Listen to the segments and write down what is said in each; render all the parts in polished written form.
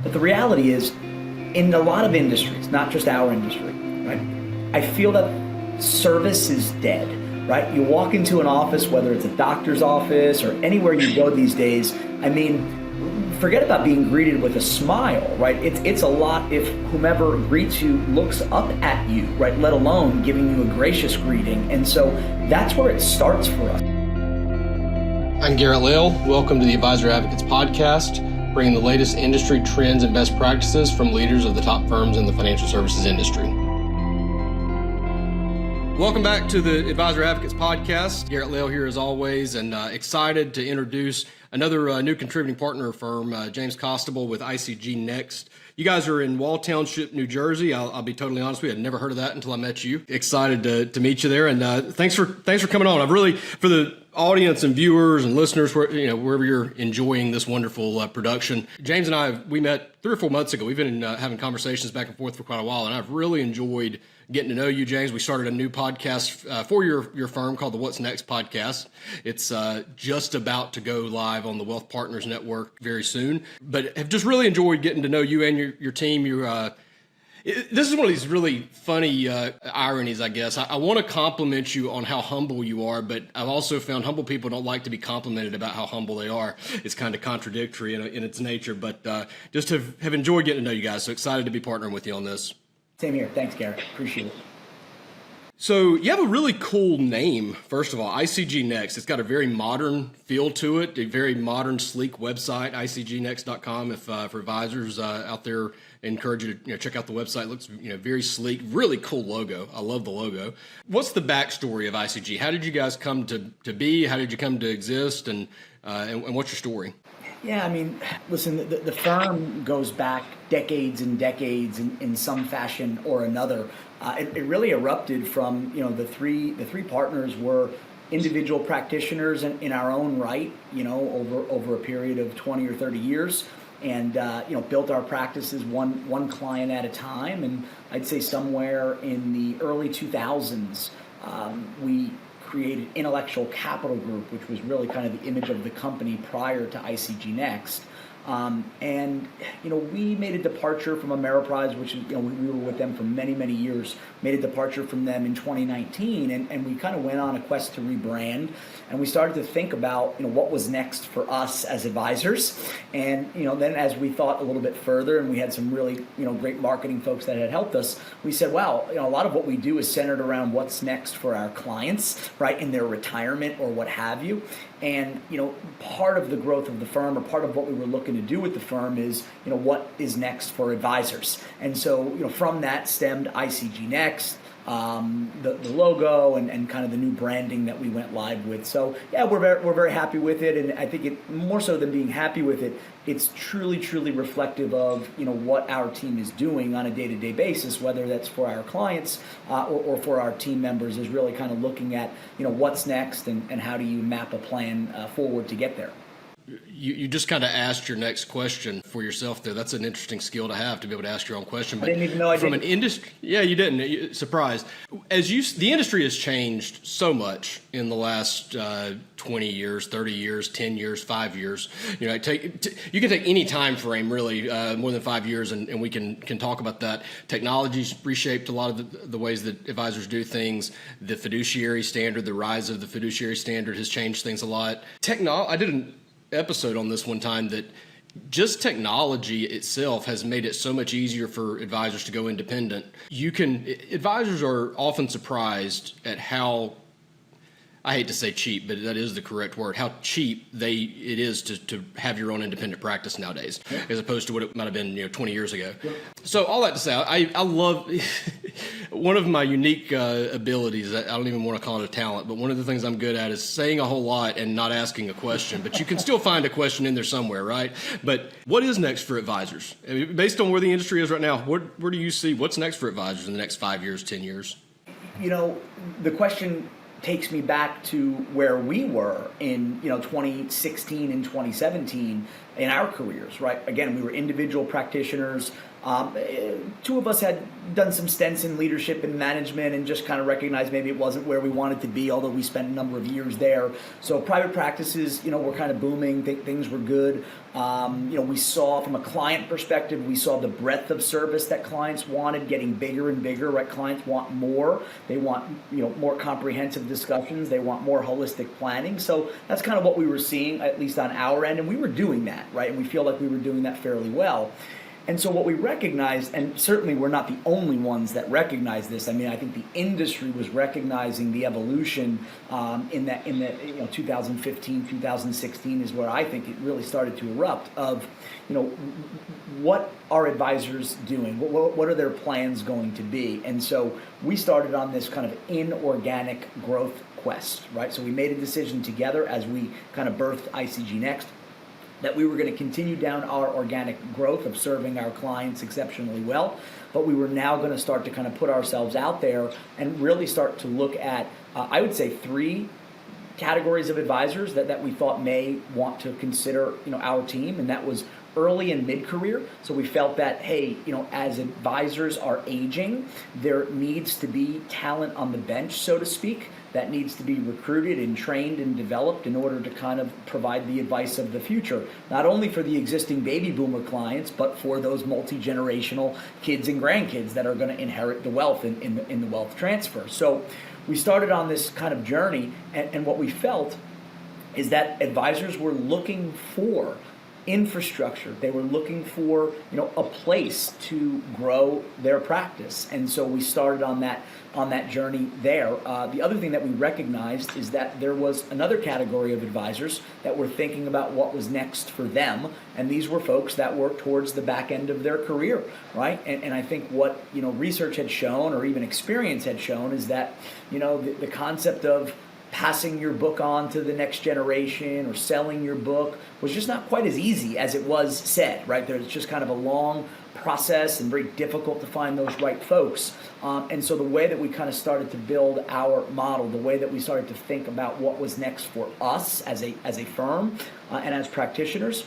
But the reality is, in a lot of industries, not just our industry, right? I feel that service is dead, right? You walk into an office, whether it's a doctor's office or anywhere you go these days, I mean, forget about being greeted with a smile, right? It's a lot if whomever greets you looks up at you, right? Let alone giving you a gracious greeting. And so that's where it starts for us. I'm Garrett Layell. Welcome to the Advisor Advocates Podcast, bringing the latest industry trends and best practices from leaders of the top firms in the financial services industry. Welcome back to the Advisor Advocates Podcast. Garrett Layell here as always, and excited to introduce another new contributing partner firm, James Costabile with ICG Next. You guys are in Wall Township, New Jersey. I'll be totally honest with you, I'd never heard of that until I met you. Excited to meet you there, and thanks for coming on. I've really, for the audience and viewers and listeners, wherever you're enjoying this wonderful production. James and we met 3 or 4 months ago. We've been having conversations back and forth for quite a while, and I've really enjoyed getting to know you, James. We started a new podcast for your firm called the What's Next podcast. It's just about to go live on the Wealth Partners Network very soon, but have just really enjoyed getting to know you and your team. This is one of these really funny ironies, I guess. I want to compliment you on how humble you are, but I've also found humble people don't like to be complimented about how humble they are. It's kind of contradictory in its nature, but just have enjoyed getting to know you guys. So excited to be partnering with you on this. Same here. Thanks, Garrett. Appreciate it. So you have a really cool name, first of all, ICG Next. It's got a very modern feel to it, a very modern, sleek website, icgnext.com. If for advisors out there, I encourage you to check out the website. It looks very sleek, really cool logo. I love the logo. What's the backstory of ICG? How did you guys come to be? How did you come to exist? And what's your story? Yeah, I mean, listen, the firm goes back decades and decades in some fashion or another. It really erupted from, the three partners were individual practitioners in our own right, over a period of 20 or 30 years, and built our practices one client at a time. And I'd say somewhere in the early 2000s, we created Intellectual Capital Group, which was really kind of the image of the company prior to ICG Next. And we made a departure from Ameriprise, which we were with them for many, many years, made a departure from them in 2019, and we kind of went on a quest to rebrand, and we started to think about, what was next for us as advisors. And, then as we thought a little bit further, and we had some really, great marketing folks that had helped us, we said, wow, a lot of what we do is centered around what's next for our clients, right, in their retirement or what have you. And, part of the growth of the firm, or part of what we were looking to do with the firm is, what is next for advisors. And so, from that stemmed ICG Next, the logo and kind of the new branding that we went live with. So yeah, we're very happy with it, and I think it, more so than being happy with it, it's truly reflective of what our team is doing on a day-to-day basis, whether that's for our clients or for our team members, is really kind of looking at what's next and how do you map a plan forward to get there. You just kind of asked your next question for yourself there. That's an interesting skill to have, to be able to ask your own question. But I didn't even know I did. From an industry, yeah, you didn't. Surprised. The industry has changed so much in the last 20 years, 30 years, 10 years, 5 years. You can take any time frame really, more than 5 years, and we can talk about that. Technology's reshaped a lot of the ways that advisors do things. The fiduciary standard, the rise of the fiduciary standard has changed things a lot. I did an episode on this one time that just technology itself has made it so much easier for advisors to go independent. Advisors are often surprised at how, I hate to say cheap, but that is the correct word, how cheap it is to have your own independent practice nowadays, as opposed to what it might have been 20 years ago. Yeah. So all that to say, I love one of my unique abilities. I don't even want to call it a talent, but one of the things I'm good at is saying a whole lot and not asking a question. But you can still find a question in there somewhere, right? But what is next for advisors? I mean, based on where the industry is right now, where do you see what's next for advisors in the next 5 years, 10 years? The question takes me back to where we were in 2016 and 2017. in our careers, right? Again, we were individual practitioners. Two of us had done some stints in leadership and management and just kind of recognized maybe it wasn't where we wanted to be, although we spent a number of years there. So private practices, were kind of booming. Things were good. We saw from a client perspective, we saw the breadth of service that clients wanted getting bigger and bigger, right? Clients want more. They want, more comprehensive discussions. They want more holistic planning. So that's kind of what we were seeing, at least on our end. And we were doing that, right? And we feel like we were doing that fairly well. And so what we recognized, and certainly we're not the only ones that recognize this. I mean, I think the industry was recognizing the evolution in the 2015, 2016 is where I think it really started to erupt of, what are advisors doing? What are their plans going to be? And so we started on this kind of inorganic growth quest, right? So we made a decision together as we kind of birthed ICG Next that we were going to continue down our organic growth of serving our clients exceptionally well, but we were now going to start to kind of put ourselves out there and really start to look at, I would say, 3 categories of advisors that we thought may want to consider, our team, and that was early and mid-career. So we felt that, hey, as advisors are aging, there needs to be talent on the bench, so to speak, that needs to be recruited and trained and developed in order to kind of provide the advice of the future, not only for the existing baby boomer clients, but for those multi-generational kids and grandkids that are going to inherit the wealth in the wealth transfer. So we started on this kind of journey, and what we felt is that advisors were looking for infrastructure. They were looking for, a place to grow their practice. And so we started on that journey there. The other thing that we recognized is that there was another category of advisors that were thinking about what was next for them. And these were folks that were towards the back end of their career, right? And I think what, research had shown or even experience had shown is that, the concept of passing your book on to the next generation or selling your book was just not quite as easy as it was said, right? There's just kind of a long process and very difficult to find those right folks. And so the way that we kind of started to build our model, the way that we started to think about what was next for us as a firm and as practitioners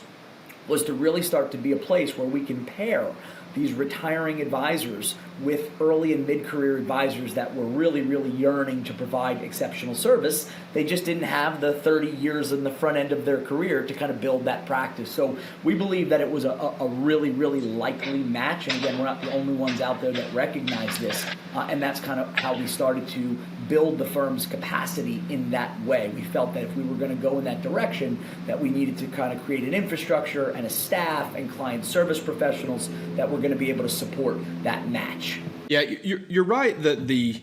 was to really start to be a place where we can pair these retiring advisors with early and mid-career advisors that were really, really yearning to provide exceptional service. They just didn't have the 30 years in the front end of their career to kind of build that practice. So we believe that it was a really, really likely match. And again, we're not the only ones out there that recognize this. And that's kind of how we started to build the firm's capacity in that way. We felt that if we were going to go in that direction, that we needed to kind of create an infrastructure and a staff and client service professionals that were going to be able to support that match. Yeah, you're right that the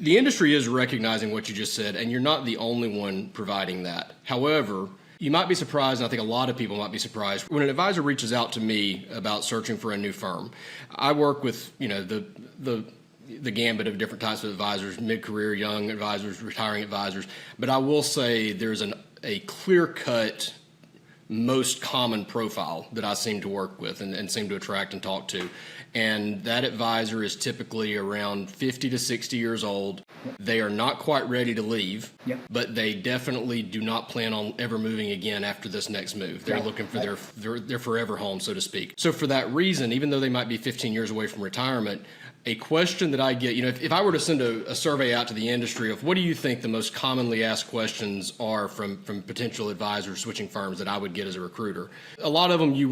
industry is recognizing what you just said, and you're not the only one providing that. However, you might be surprised, and I think a lot of people might be surprised, when an advisor reaches out to me about searching for a new firm. I work with, the gambit of different types of advisors, mid-career, young advisors, retiring advisors, but I will say there's a clear-cut, most common profile that I seem to work with and seem to attract and talk to. And that advisor is typically around 50 to 60 years old. They are not quite ready to leave, but they definitely do not plan on ever moving again after this next move. They're looking for their forever home, so to speak. So for that reason, even though they might be 15 years away from retirement, a question that I get, if I were to send a survey out to the industry of what do you think the most commonly asked questions are from potential advisors switching firms that I would get as a recruiter, a lot of them you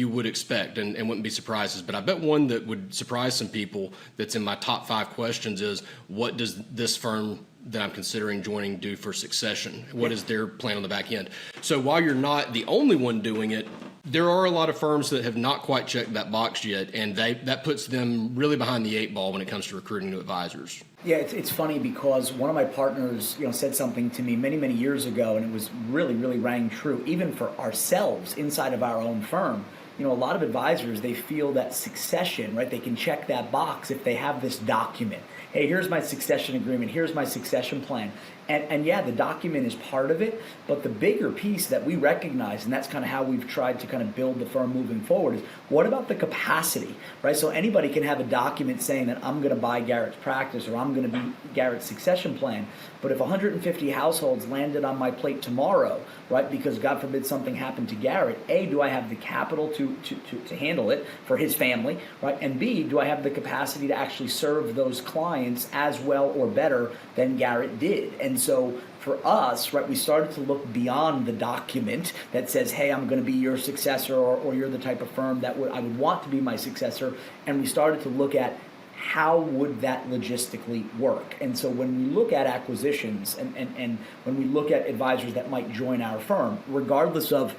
would expect and wouldn't be surprises. But I bet one that would surprise some people that's in my top 5 questions is, what does this firm that I'm considering joining do for succession? What is their plan on the back end? So while you're not the only one doing it, there are a lot of firms that have not quite checked that box yet, and that puts them really behind the 8 ball when it comes to recruiting new advisors. Yeah, it's funny because one of my partners, said something to me many, many years ago, and it was really, really rang true, even for ourselves inside of our own firm. A lot of advisors, they feel that succession, right? They can check that box if they have this document. Hey, here's my succession agreement. Here's my succession plan. And yeah, the document is part of it, but the bigger piece that we recognize, and that's kind of how we've tried to kind of build the firm moving forward, is what about the capacity, right? So anybody can have a document saying that I'm going to buy Garrett's practice or I'm going to be Garrett's succession plan, but if 150 households landed on my plate tomorrow, right, because God forbid something happened to Garrett, A, do I have the capital to handle it for his family, right? And B, do I have the capacity to actually serve those clients as well or better than Garrett did? And so for us, right, we started to look beyond the document that says, hey, I'm going to be your successor, or you're the type of firm that I would want to be my successor. And we started to look at how would that logistically work? And so when we look at acquisitions and when we look at advisors that might join our firm, regardless of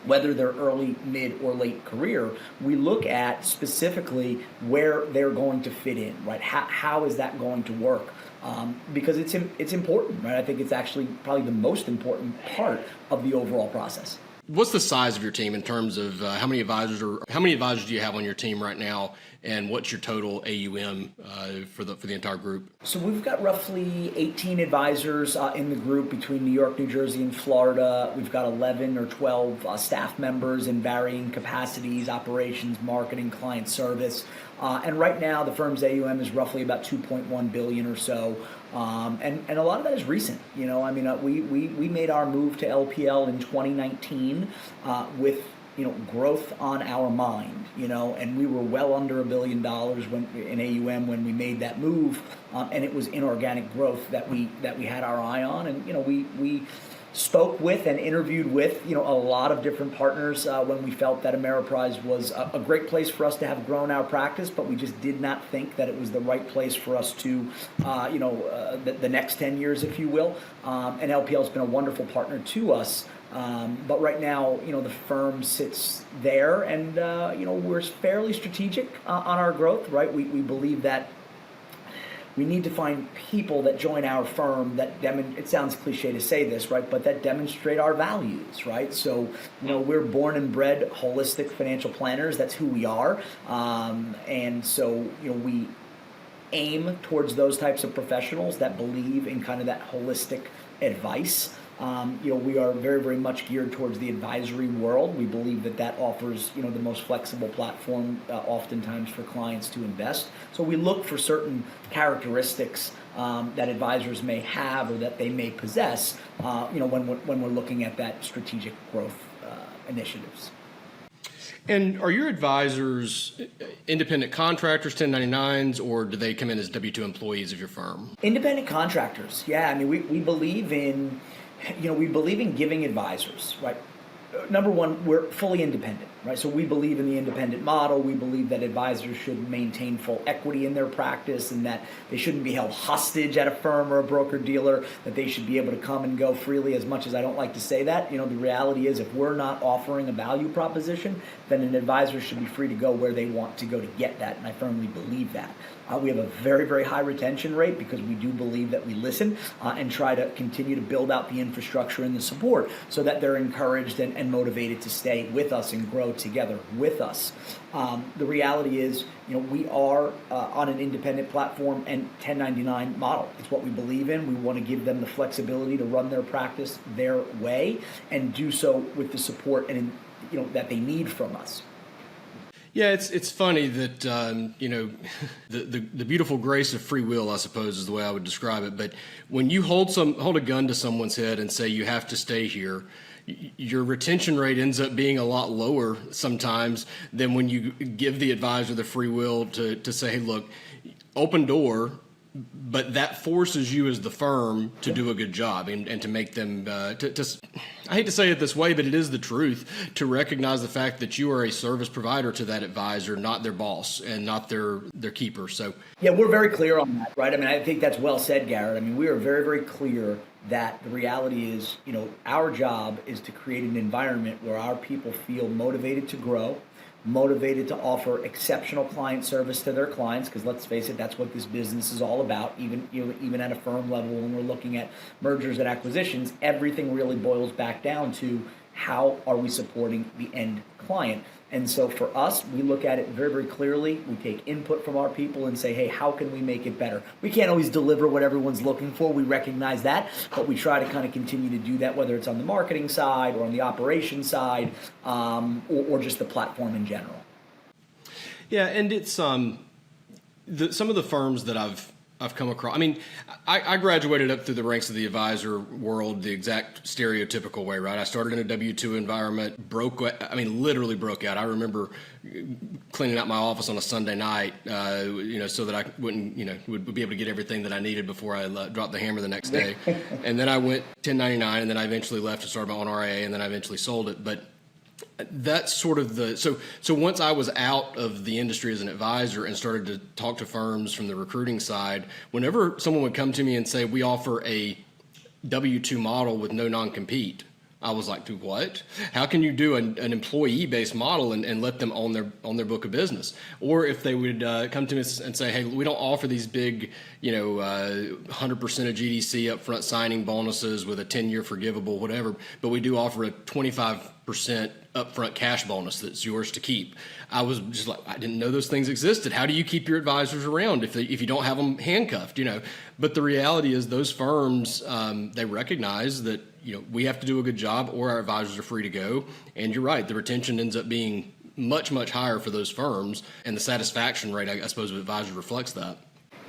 whether they're early, mid, or late career, we look at specifically where they're going to fit in, right? How is that going to work? Because it's important, right? I think it's actually probably the most important part of the overall process. What's the size of your team in terms of how many advisors do you have on your team right now, and what's your total AUM for the entire group? So we've got roughly 18 advisors in the group between New York, New Jersey, and Florida. We've got 11 or 12 staff members in varying capacities: operations, marketing, client service. And right now, the firm's AUM is roughly about 2.1 billion or so. And a lot of that is recent. You know, I mean, we made our move to LPL in 2019 with growth on our mind, and we were well under $1 billion in AUM when we made that move, and it was inorganic growth that we had our eye on, and we spoke with and interviewed with a lot of different partners when we felt that Ameriprise was a great place for us to have grown our practice, but we just did not think that it was the right place for us to the next 10 years, if you will. And LPL has been a wonderful partner to us. But right now, the firm sits there, and we're fairly strategic on our growth. Right, we believe that we need to find people that join our firm that it sounds cliche to say this, right, but that demonstrate our values, right? So we're born and bred holistic financial planners. That's who we are, and so we aim towards those types of professionals that believe in kind of that holistic advice. We are very, very much geared towards the advisory world. We believe that offers, the most flexible platform oftentimes for clients to invest. So we look for certain characteristics that advisors may have or that they may possess, when we're looking at that strategic growth initiatives. And are your advisors independent contractors, 1099s, or do they come in as W-2 employees of your firm? Independent contractors. Yeah, I mean, we believe in giving advisors, right? Number one, we're fully independent, right? So we believe in the independent model. We believe that advisors should maintain full equity in their practice and that they shouldn't be held hostage at a firm or a broker-dealer, that they should be able to come and go freely. As much as I don't like to say that, the reality is if we're not offering a value proposition, then an advisor should be free to go where they want to go to get that, and I firmly believe that. We have a very, very high retention rate because we do believe that we listen and try to continue to build out the infrastructure and the support so that they're encouraged and motivated to stay with us and grow together with us. The reality is, we are on an independent platform and 1099 model. It's what we believe in. We want to give them the flexibility to run their practice their way and do so with the support and that they need from us. Yeah, it's funny that the beautiful grace of free will, I suppose, is the way I would describe it. But when you hold a gun to someone's head and say you have to stay here, your retention rate ends up being a lot lower sometimes than when you give the advisor the free will to say, hey, look, open door. But that forces you as the firm to do a good job and to make them, I hate to say it this way, but it is the truth, to recognize the fact that you are a service provider to that advisor, not their boss and not their keeper. So yeah, we're very clear on that, right? I mean, I think that's well said, Garrett. I mean, we are very, very clear that the reality is, our job is to create an environment where our people feel motivated to grow, motivated to offer exceptional client service to their clients, because let's face it, that's what this business is all about. Even at a firm level, when we're looking at mergers and acquisitions, everything really boils back down to how are we supporting the end client? And so for us, we look at it very, very clearly. We take input from our people and say, hey, how can we make it better? We can't always deliver what everyone's looking for. We recognize that, but we try to kind of continue to do that, whether it's on the marketing side or on the operations side, or just the platform in general. Yeah, and it's some of the firms that I've come across. I mean, I graduated up through the ranks of the advisor world the exact stereotypical way, right? I started in a W-2 environment, literally broke out. I remember cleaning out my office on a Sunday night, so that I would be able to get everything that I needed before I dropped the hammer the next day. And then I went 1099, and then I eventually left and started my own RIA, and then I eventually sold it. But that's sort of so once I was out of the industry as an advisor and started to talk to firms from the recruiting side, whenever someone would come to me and say, we offer a W-2 model with no non-compete, I was like, do what? How can you do an employee-based model and let them own their book of business? Or if they would come to me and say, hey, we don't offer these big, 100% of GDC upfront signing bonuses with a 10-year forgivable, whatever, but we do offer a 25% upfront cash bonus that's yours to keep. I was just like, I didn't know those things existed. How do you keep your advisors around if you don't have them handcuffed? But the reality is those firms, they recognize that we have to do a good job or our advisors are free to go. And you're right, the retention ends up being much, much higher for those firms, and the satisfaction rate, I suppose, of advisors reflects that.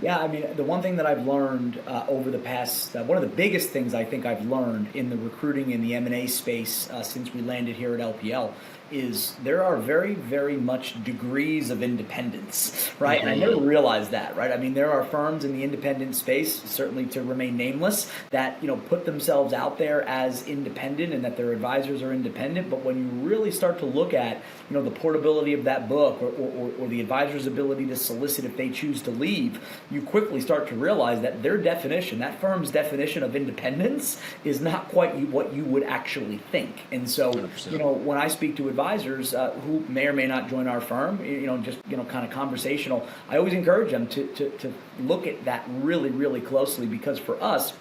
Yeah, I mean, the one thing that I've learned over the past, one of the biggest things I think I've learned in the recruiting and the M&A space since we landed here at LPL is there are very, very much degrees of independence, right? And I never realized that, right? I mean, there are firms in the independent space, certainly to remain nameless, that, put themselves out there as independent and that their advisors are independent. But when you really start to look at, the portability of that book or the advisor's ability to solicit if they choose to leave, you quickly start to realize that their definition, that firm's definition of independence is not quite what you would actually think. And so, 100%. When I speak to advisors who may or may not join our firm, kind of conversational, I always encourage them to look at that really, really closely, because for us,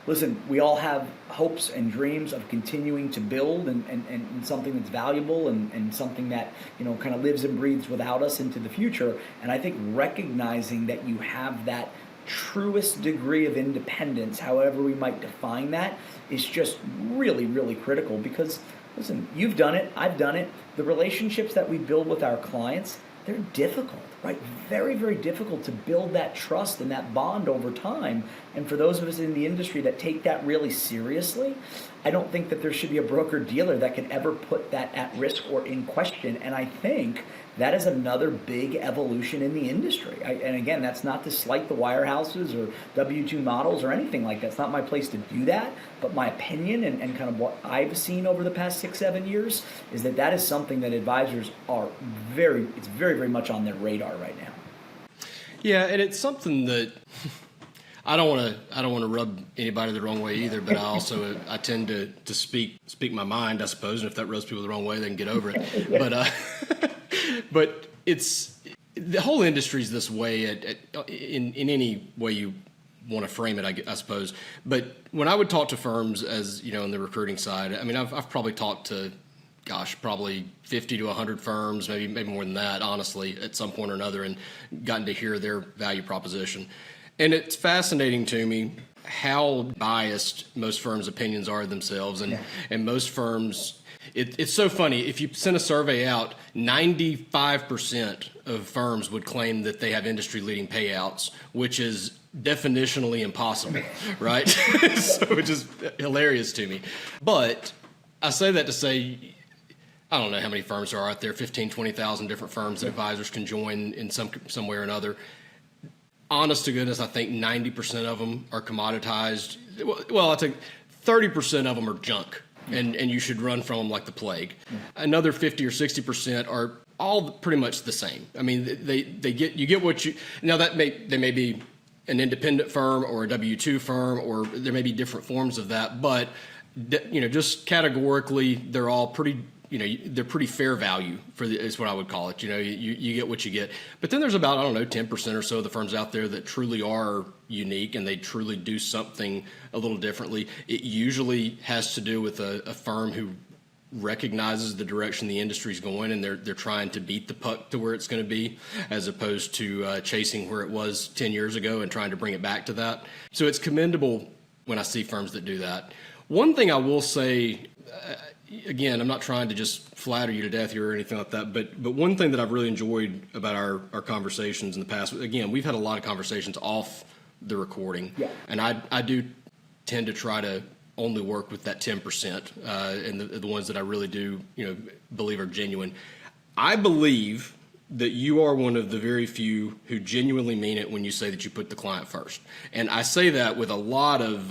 listen, we all have hopes and dreams of continuing to build and something that's valuable and something that, kind of lives and breathes without us into the future. And I think recognizing that you have that truest degree of independence, however we might define that, is just really, really critical. Because, listen, you've done it, I've done it. The relationships that we build with our clients, they're difficult, right? Very, very difficult to build that trust and that bond over time. And for those of us in the industry that take that really seriously, I don't think that there should be a broker-dealer that can ever put that at risk or in question. And I think that is another big evolution in the industry. And again, that's not to slight the wirehouses or W-2 models or anything like that. It's not my place to do that. But my opinion and kind of what I've seen over the past 6-7 years is that is something that advisors are very, very much on their radar right now. Yeah, and it's something that I don't want to rub anybody the wrong way either, but I tend to speak my mind, I suppose, and if that rubs people the wrong way, they can get over it. Yeah. But it's the whole industry's this way in any way you want to frame it, I suppose. But when I would talk to firms, as in the recruiting side, I mean, I've probably talked to, probably 50 to 100 firms, maybe more than that, honestly, at some point or another, and gotten to hear their value proposition. And it's fascinating to me how biased most firms' opinions are themselves, and most firms. It's so funny. If you send a survey out, 95% of firms would claim that they have industry-leading payouts, which is definitionally impossible, right? So it's just hilarious to me. But I say that to say, I don't know how many firms there are out there, 15, 20,000 different firms that advisors can join in some way or another. Honest to goodness, I think 90% of them are commoditized. Well, I think 30% of them are junk. And you should run from them like the plague. Another 50 or 60% are all pretty much the same. I mean, you get what you now that they may be an independent firm or a W-2 firm, or there may be different forms of that, but just categorically, they're all pretty they're pretty fair value is what I would call it. You get what you get. But then there's about, I don't know, 10% or so of the firms out there that truly are unique and they truly do something a little differently. It usually has to do with a firm who recognizes the direction the industry's going, and they're trying to beat the puck to where it's going to be, as opposed to chasing where it was 10 years ago and trying to bring it back to that. So it's commendable when I see firms that do that. One thing I will say, again, I'm not trying to just flatter you to death here or anything like that, but one thing that I've really enjoyed about our conversations in the past, again, we've had a lot of conversations off the recording, and I do tend to try to only work with that 10% and the ones that I really do believe are genuine. I believe that you are one of the very few who genuinely mean it when you say that you put the client first. And I say that with a lot of,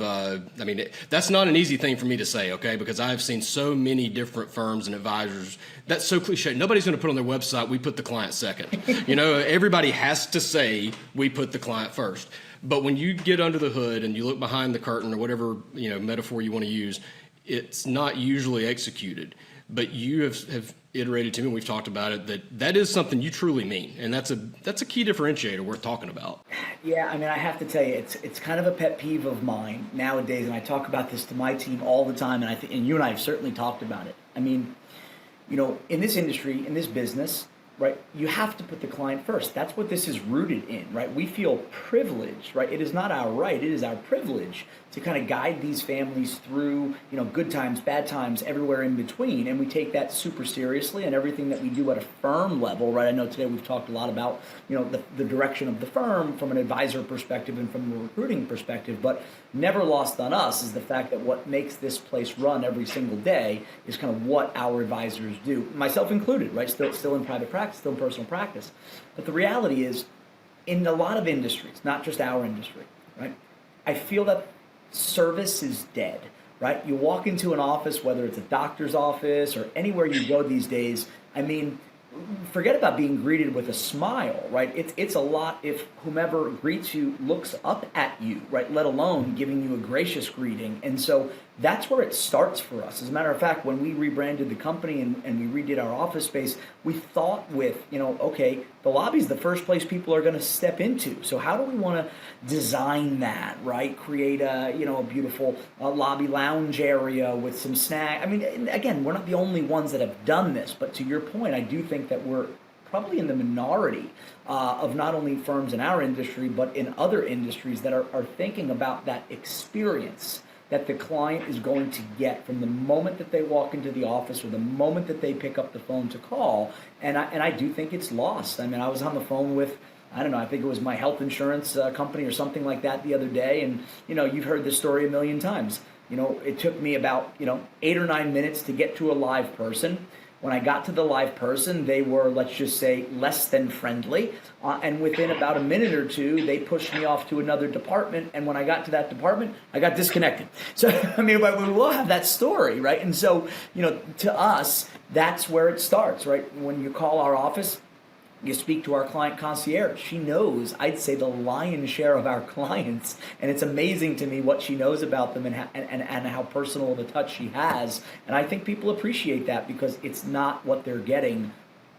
that's not an easy thing for me to say, okay, because I've seen so many different firms and advisors. That's so cliche. Nobody's going to put on their website, we put the client second. Everybody has to say we put the client first. But when you get under the hood and you look behind the curtain or whatever metaphor you want to use, it's not usually executed. But you have iterated to me, and we've talked about it, that is something you truly mean, and that's a key differentiator worth talking about. Yeah, I have to tell you, it's kind of a pet peeve of mine nowadays, and I talk about this to my team all the time, and you and I have certainly talked about it. In this industry, in this business, right, you have to put the client first. That's what this is rooted in, right? We feel privileged, right? It is not our right, it is our privilege to kind of guide these families through, good times, bad times, everywhere in between. And we take that super seriously, and everything that we do at a firm level, right? I know today we've talked a lot about, the direction of the firm from an advisor perspective and from a recruiting perspective, but never lost on us is the fact that what makes this place run every single day is kind of what our advisors do, myself included, right? Still in private practice, still in personal practice. But the reality is, in a lot of industries, not just our industry, right? I feel that service is dead, right? You walk into an office, whether it's a doctor's office or anywhere you go these days, forget about being greeted with a smile, right? It's a lot if whomever greets you looks up at you, right? Let alone giving you a gracious greeting. And so that's where it starts for us. As a matter of fact, when we rebranded the company and we redid our office space, we thought with, okay, the lobby is the first place people are going to step into. So how do we want to design that, right? Create a beautiful lobby lounge area with some snack. Again, we're not the only ones that have done this, but to your point, I do think that we're probably in the minority of not only firms in our industry, but in other industries that are thinking about that experience that the client is going to get from the moment that they walk into the office or the moment that they pick up the phone to call. And I do think it's lost. I was on the phone with, I think it was my health insurance company or something like that the other day. And, you've heard this story a million times. It took me about, 8 or 9 minutes to get to a live person. When I got to the live person, they were, let's just say, less than friendly. And within about a minute or two, they pushed me off to another department. And when I got to that department, I got disconnected. So, we all have that story, right? And so, to us, that's where it starts, right? When you call our office, you speak to our client concierge. She knows, I'd say, the lion's share of our clients, and it's amazing to me what she knows about them and how personal of a touch she has. And I think people appreciate that because it's not what they're getting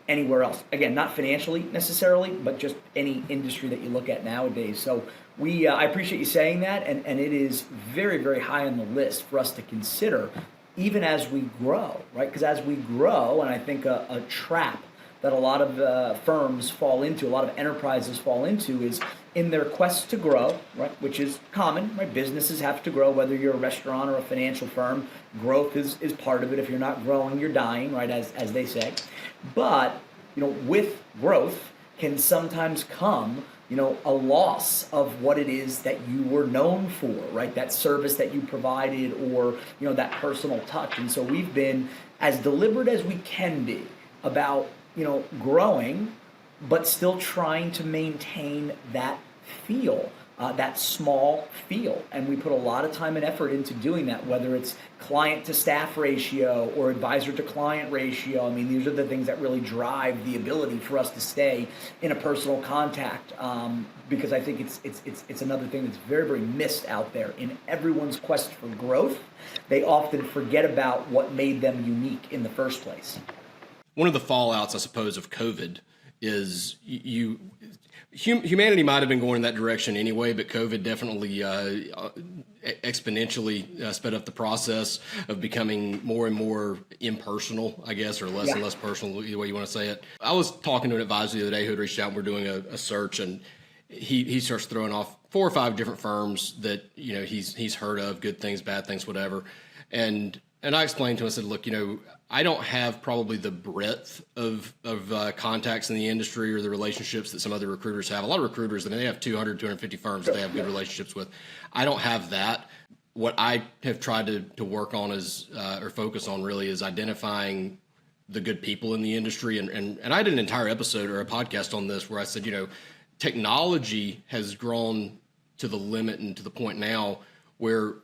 anywhere else. Again, not financially necessarily, but just any industry that you look at nowadays. So I appreciate you saying that, and it is very, very high on the list for us to consider, even as we grow, right? Because as we grow, and I think a trap that a lot of firms fall into, a lot of enterprises fall into, is in their quest to grow, right? Which is common, right? Businesses have to grow, whether you're a restaurant or a financial firm. Growth is part of it. If you're not growing, you're dying, right? As they say. But, with growth can sometimes come, a loss of what it is that you were known for, right? That service that you provided or, that personal touch. And so we've been as deliberate as we can be about growing, but still trying to maintain that feel that small feel. And we put a lot of time and effort into doing that, whether it's client to staff ratio or advisor to client ratio. I mean, these are the things that really drive the ability for us to stay in a personal contact, because I think it's another thing that's very, very missed out there. In everyone's quest for growth, they often forget about what made them unique in the first place. One of the fallouts, I suppose, of COVID is humanity might have been going in that direction anyway, but COVID definitely exponentially sped up the process of becoming more and more impersonal, I guess, or less and less personal, the way you want to say it. I was talking to an advisor the other day who had reached out, and we're doing a search, and he starts throwing off 4 or 5 different firms that, you know, he's heard of, good things, bad things, whatever. And I explained to him, I said, look, you know, I don't have probably the breadth of contacts in the industry or the relationships that some other recruiters have. A lot of recruiters, I mean, they have 200, 250 firms that they have good relationships with. I don't have that. What I have tried to work on is, or focus on really, is identifying the good people in the industry. And I did an entire episode or a podcast on this where I said, you know, technology has grown to the limit and to the point now where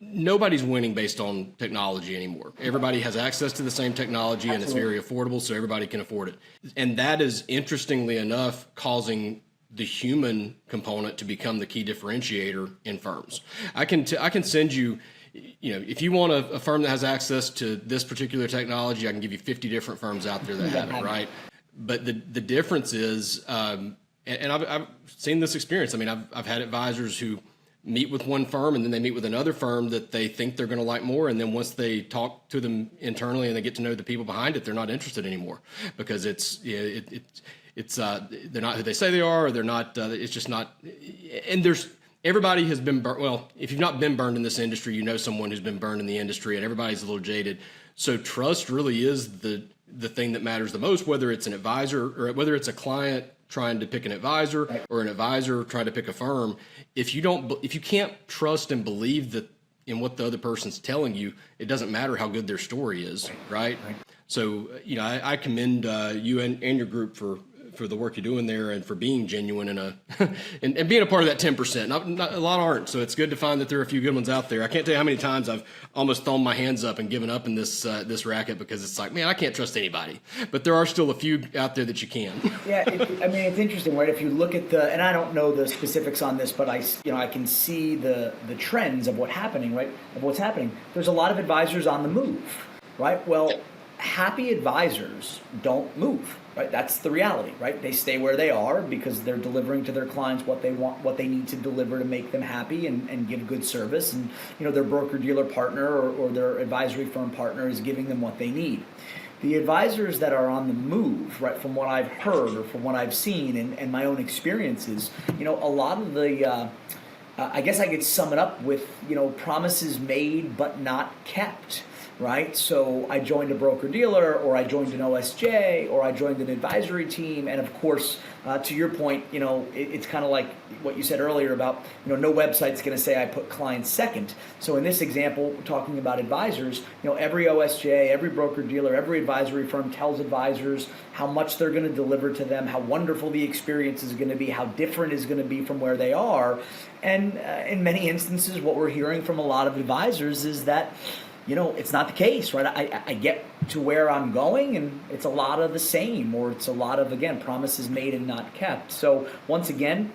nobody's winning based on technology anymore. Everybody has access to the same technology. Absolutely. And it's very affordable, so everybody can afford it. And that is, interestingly enough, causing the human component to become the key differentiator in firms. I can send you, you know, if you want a firm that has access to this particular technology, I can give you 50 different firms out there that have it, right? But the difference is, and I've seen this experience. I mean, I've had advisors who meet with one firm and then they meet with another firm that they think they're going to like more, and then once they talk to them internally and they get to know the people behind it, they're not interested anymore because they're not who they say they are, or they're not. It's just not. And everybody has been burned. Well, if you've not been burned in this industry, you know someone who's been burned in the industry, and everybody's a little jaded. So trust really is the thing that matters the most, whether it's an advisor or whether it's a client trying to pick an advisor, right, or an advisor trying to pick a firm. If you can't trust and believe that in what the other person's telling you, it doesn't matter how good their story is, right? So, you know, I commend you and your group for the work you're doing there and for being genuine and being a part of that 10%. Not a lot aren't, so it's good to find that there are a few good ones out there. I can't tell you how many times I've almost thrown my hands up and given up in this racket because it's like, man, I can't trust anybody. But there are still a few out there that you can. Yeah, I mean, it's interesting, right? If you look at and I don't know the specifics on this, but I can see the trends of what's happening. There's a lot of advisors on the move, right? Well, happy advisors don't move, right? That's the reality, right? They stay where they are because they're delivering to their clients what they want, what they need to deliver to make them happy and give good service. And, you know, their broker-dealer partner or their advisory firm partner is giving them what they need. The advisors that are on the move, right, from what I've heard or from what I've seen and my own experiences, you know, a lot of the, I guess I could sum it up with, you know, promises made but not kept. Right, so I joined a broker-dealer, or I joined an OSJ, or I joined an advisory team, and of course, to your point, you know, it's kind of like what you said earlier about, you know, no website's going to say I put clients second. So in this example, talking about advisors, you know, every OSJ, every broker-dealer, every advisory firm tells advisors how much they're going to deliver to them, how wonderful the experience is going to be, how different it's going to be from where they are, and in many instances, what we're hearing from a lot of advisors is that, you know, it's not the case, right? I get to where I'm going and it's a lot of the same, or it's a lot of, again, promises made and not kept. So once again,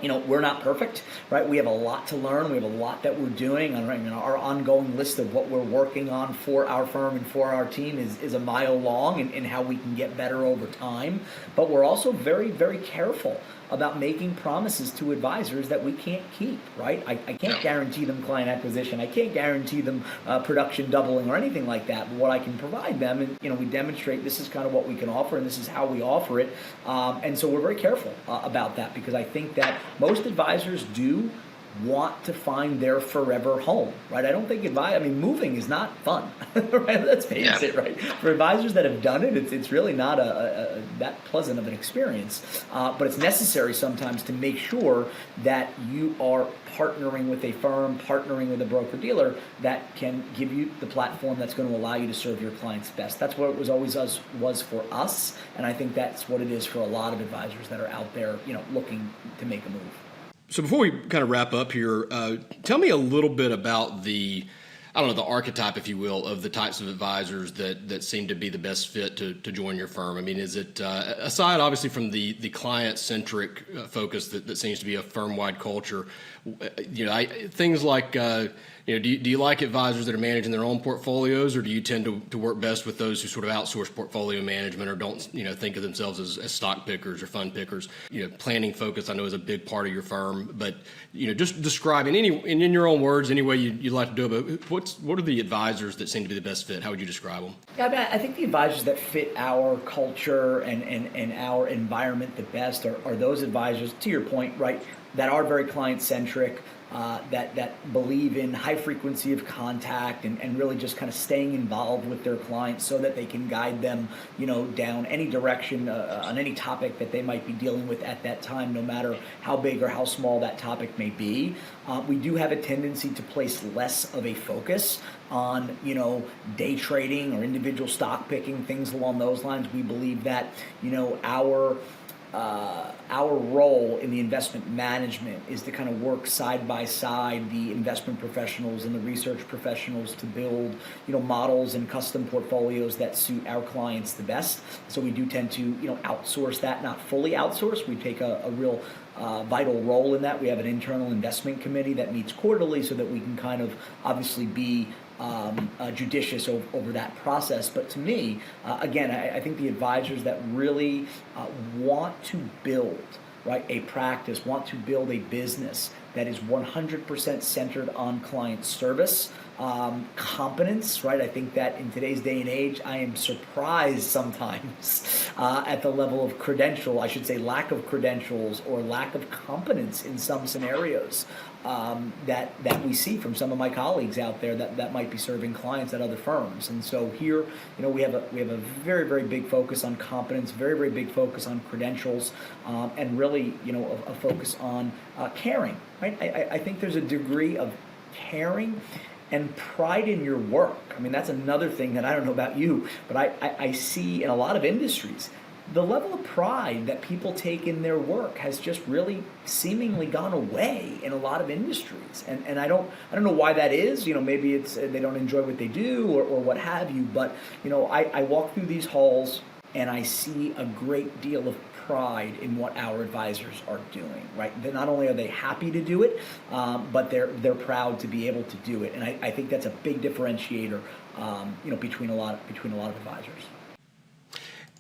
you know, we're not perfect, right? We have a lot to learn. We have a lot that we're doing. Our ongoing list of what we're working on for our firm and for our team is a mile long in how we can get better over time. But we're also very, very careful about making promises to advisors that we can't keep, right? I can't guarantee them client acquisition. I can't guarantee them production doubling or anything like that. But what I can provide them, and, you know, we demonstrate this is kind of what we can offer and this is how we offer it. And so we're very careful about that, because I think that most advisors do want to find their forever home, right? I don't think moving is not fun, right? Let's face it, right? For advisors that have done it, it's really not that pleasant of an experience, but it's necessary sometimes to make sure that you are partnering with a firm, partnering with a broker-dealer that can give you the platform that's going to allow you to serve your clients best. That's what it was for us, and I think that's what it is for a lot of advisors that are out there, you know, looking to make a move. So before we kind of wrap up here, tell me a little bit about the archetype, if you will, of the types of advisors that seem to be the best fit to join your firm. I mean, is it, aside obviously from the client-centric focus that seems to be a firm-wide culture, things like, do you like advisors that are managing their own portfolios, or do you tend to work best with those who sort of outsource portfolio management or don't, think of themselves as stock pickers or fund pickers? Planning focus I know is a big part of your firm, but, just describe in your own words, any way you'd like to do it, but what are the advisors that seem to be the best fit? How would you describe them? Yeah, I mean, I think the advisors that fit our culture and our environment the best are those advisors, to your point, right, that are very client-centric, that believe in high frequency of contact and really just kind of staying involved with their clients so that they can guide them, down any direction on any topic that they might be dealing with at that time, no matter how big or how small that topic may be. We do have a tendency to place less of a focus on, day trading or individual stock picking, things along those lines. We believe that, our role in the investment management is to kind of work side by side the investment professionals and the research professionals to build, models and custom portfolios that suit our clients the best. So we do tend to, outsource that, not fully outsource. We take a real vital role in that. We have an internal investment committee that meets quarterly so that we can kind of obviously be judicious over that process. But to me, again, I think the advisors that really want to build, right, a practice, want to build a business that is 100% centered on client service, competence, right? I think that in today's day and age, I am surprised sometimes at the level of credential, I should say lack of credentials or lack of competence in some scenarios that we see from some of my colleagues out there that might be serving clients at other firms. And so here, we have a very, very big focus on competence, very, very big focus on credentials, and really, a focus on caring, right? I think there's a degree of caring and pride in your work. I mean, that's another thing that I don't know about you, but I see in a lot of industries, the level of pride that people take in their work has just really seemingly gone away in a lot of industries. And I don't know why that is. Maybe it's they don't enjoy what they do or what have you. But, I walk through these halls and I see a great deal of pride in what our advisors are doing, right? Not only are they happy to do it, but they're proud to be able to do it. And I think that's a big differentiator, between a lot of advisors.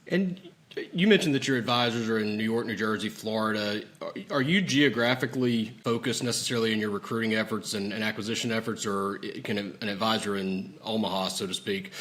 And you mentioned that your advisors are in New York, New Jersey, Florida. Are you geographically focused necessarily in your recruiting efforts and acquisition efforts, or can an advisor in Omaha, so to speak,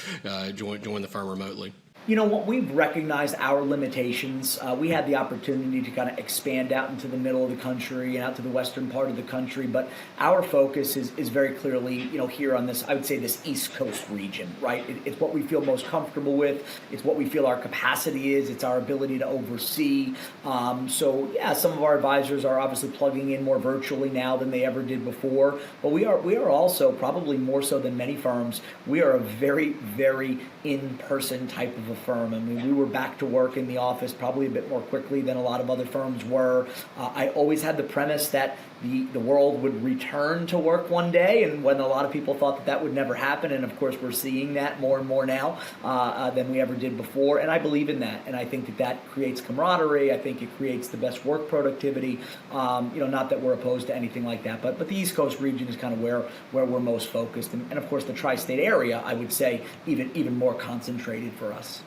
join the firm remotely? We've recognized our limitations. We had the opportunity to kind of expand out into the middle of the country and out to the western part of the country, but our focus is very clearly, here on this, I would say this East Coast region, right? It's what we feel most comfortable with. It's what we feel our capacity is. It's our ability to oversee. So yeah, some of our advisors are obviously plugging in more virtually now than they ever did before, but we are also, probably more so than many firms, we are a very, very in-person type of a firm. I mean, we were back to work in the office probably a bit more quickly than a lot of other firms were. I always had the premise that the world would return to work one day, and when a lot of people thought that would never happen, and of course we're seeing that more and more now than we ever did before, and I believe in that, and I think that creates camaraderie. I think it creates the best work productivity. Not that we're opposed to anything like that, but the East Coast region is kind of where we're most focused, and of course the tri-state area, I would say, even more concentrated for us.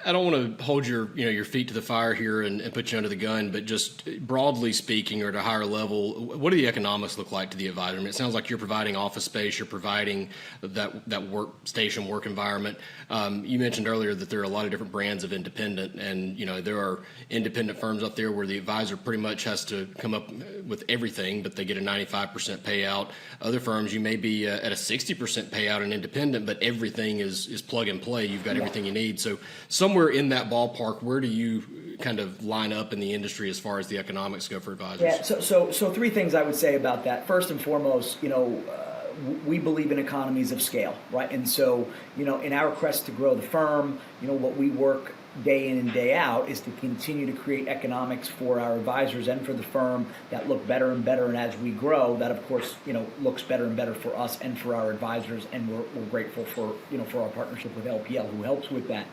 I don't want to hold your feet to the fire here and put you under the gun, but just broadly speaking, or at a higher level, what do the economics look like to the advisor? I mean, it sounds like you're providing office space, you're providing that workstation, work environment. You mentioned earlier that there are a lot of different brands of independent, and there are independent firms out there where the advisor pretty much has to come up with everything, but they get a 95% payout. Other firms, you may be at a 60% payout in independent, but everything is plug and play. You've got everything you need. So somewhere in that ballpark, where do you kind of line up in the industry as far as the economics go for advisors? Yeah, so three things I would say about that. First and foremost, we believe in economies of scale, right? And so, in our quest to grow the firm, what we work day in and day out is to continue to create economics for our advisors and for the firm that look better and better. And as we grow, that of course, looks better and better for us and for our advisors. And we're grateful for our partnership with LPL, who helps with that.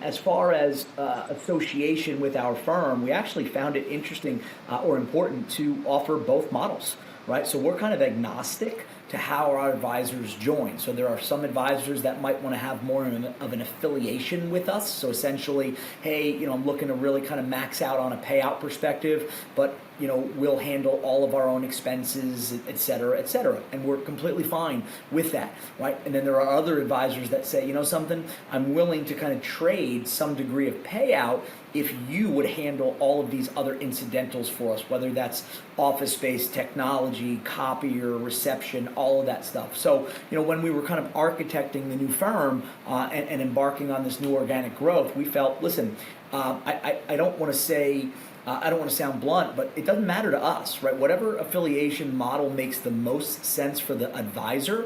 As far as association with our firm, we actually found it interesting or important to offer both models, right? So we're kind of agnostic to how our advisors join. So there are some advisors that might want to have more of an affiliation with us. So essentially, hey, I'm looking to really kind of max out on a payout perspective, but we'll handle all of our own expenses, et cetera, et cetera. And we're completely fine with that, right? And then there are other advisors that say, something, I'm willing to kind of trade some degree of payout if you would handle all of these other incidentals for us, whether that's office space, technology, copier, reception, all of that stuff. So, when we were kind of architecting the new firm and embarking on this new organic growth, we felt, listen, I don't want to say, I don't want to sound blunt, but it doesn't matter to us, right? Whatever affiliation model makes the most sense for the advisor,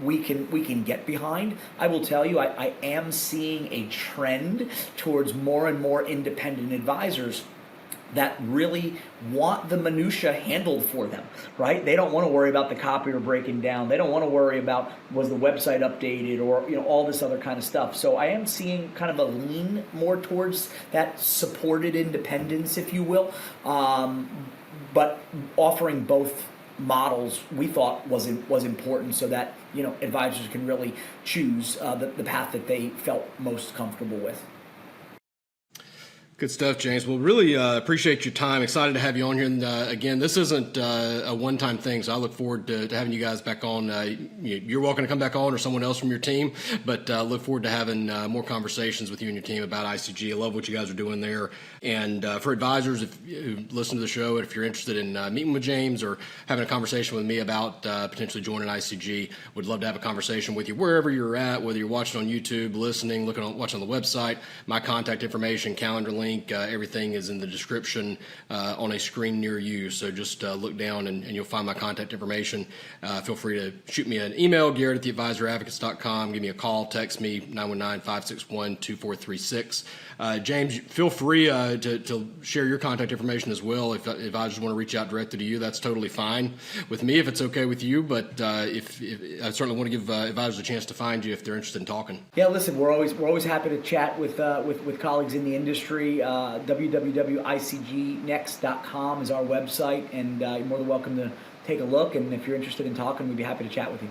we can get behind. I will tell you, I am seeing a trend towards more and more independent advisors that really want the minutia handled for them, right? They don't want to worry about the copier breaking down. They don't want to worry about, was the website updated, or all this other kind of stuff. So I am seeing kind of a lean more towards that supported independence, if you will. But offering both models we thought was important, so that advisors can really choose the path that they felt most comfortable with. Good stuff, James. Well, really appreciate your time. Excited to have you on here. And again, this isn't a one-time thing, so I look forward to having you guys back on. You're welcome to come back on, or someone else from your team, but look forward to having more conversations with you and your team about ICG. I love what you guys are doing there. And for advisors, if you listen to the show, if you're interested in meeting with James or having a conversation with me about potentially joining ICG, would love to have a conversation with you wherever you're at, whether you're watching on YouTube, listening, watching on the website. My contact information, calendar link, everything is in the description on a screen near you. So just look down and you'll find my contact information. Feel free to shoot me an email, Garrett at theadvisoradvocates.com. Give me a call, text me, 919-561-2436. James, feel free to share your contact information as well. If advisors want to reach out directly to you, that's totally fine with me if it's okay with you. But if I certainly want to give advisors a chance to find you if they're interested in talking. Yeah, listen, we're always happy to chat with colleagues in the industry. www.icgnext.com is our website, and you're more than welcome to take a look. And if you're interested in talking, we'd be happy to chat with you.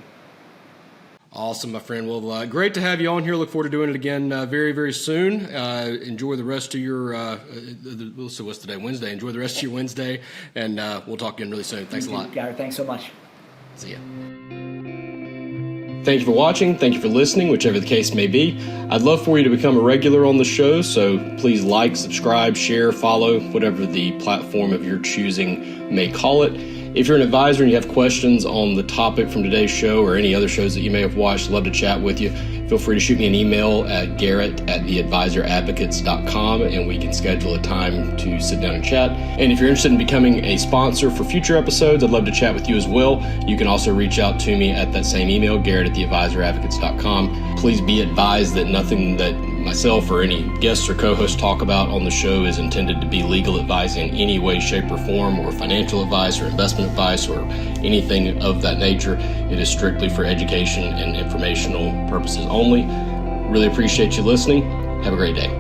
Awesome, my friend. Well, great to have you on here. Look forward to doing it again very, very soon. Enjoy the rest of your, so what's today? Wednesday. Enjoy the rest of your Wednesday, and we'll talk again really soon. Thanks a lot. Garrett, thanks so much. See ya. Thank you for watching. Thank you for listening, whichever the case may be. I'd love for you to become a regular on the show, so please like, subscribe, share, follow, whatever the platform of your choosing may call it. If you're an advisor and you have questions on the topic from today's show or any other shows that you may have watched, I'd love to chat with you. Feel free to shoot me an email at garrett@theadvisoradvocates.com, and we can schedule a time to sit down and chat. And if you're interested in becoming a sponsor for future episodes, I'd love to chat with you as well. You can also reach out to me at that same email, garrett@theadvisoradvocates.com. Please be advised that nothing that myself or any guests or co-hosts talk about on the show is intended to be legal advice in any way, shape, or form, or financial advice or investment advice or anything of that nature. It is strictly for education and informational purposes only. Really appreciate you listening. Have a great day.